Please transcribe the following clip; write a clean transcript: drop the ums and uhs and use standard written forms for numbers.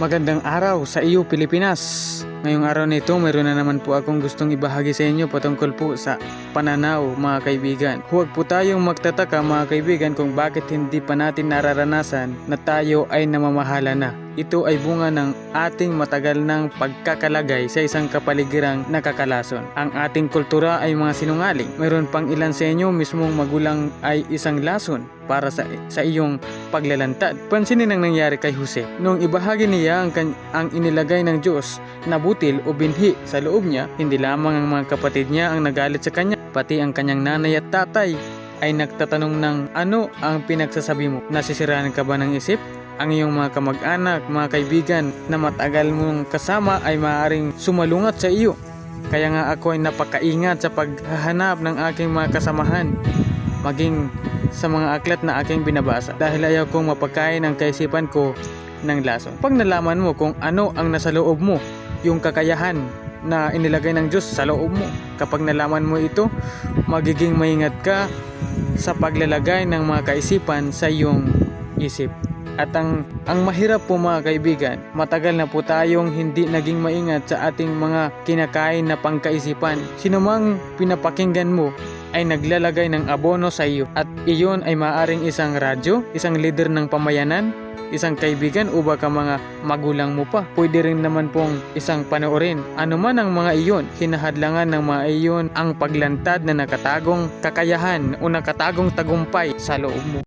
Magandang araw sa iyo, Pilipinas! Ngayong araw na ito, mayroon na naman po akong gustong ibahagi sa inyo patungkol po sa pananaw, mga kaibigan. Huwag po tayong magtataka, mga kaibigan, kung bakit hindi pa natin nararanasan na tayo ay namamahala na. Ito ay bunga ng ating matagal ng pagkakalagay sa isang kapaligirang nakakalason. Ang ating kultura ay mga sinungaling. Mayroon pang ilan sa inyo mismong magulang ay isang lason para sa iyong paglalantad. Pansinin ang nangyari kay Jose. Nung ibahagi niya ang inilagay ng Diyos na butil o binhi sa loob niya, hindi lamang ang mga kapatid niya ang nagalit sa kanya, pati ang kanyang nanay at tatay ay nagtatanong ng ano ang pinagsasabi mo? Nasisiraan ka ba ng isip? Ang iyong mga kamag-anak, mga kaibigan na matagal mong kasama ay maaaring sumalungat sa iyo. Kaya nga ako ay napakaingat sa paghahanap ng aking mga kasamahan, maging sa mga aklat na aking binabasa, dahil ayaw kong mapagkain ang kaisipan ko ng lason. Pag nalaman mo kung ano ang nasa loob mo, yung kakayahan na inilagay ng Diyos sa loob mo, kapag nalaman mo ito, magiging maingat ka sa paglalagay ng mga kaisipan sa iyong isip. At ang mahirap po, mga kaibigan, matagal na po tayong hindi naging maingat sa ating mga kinakain na pangkaisipan. Sino mang pinapakinggan mo ay naglalagay ng abono sa iyo, at iyon ay maaaring isang radyo, isang leader ng pamayanan, isang kaibigan, o baka mga magulang mo pa. Pwede rin naman pong isang panoorin. Ano man ang mga iyon, hinahadlangan ng mga iyon ang paglantad na nakatagong kakayahan o nakatagong tagumpay sa loob mo.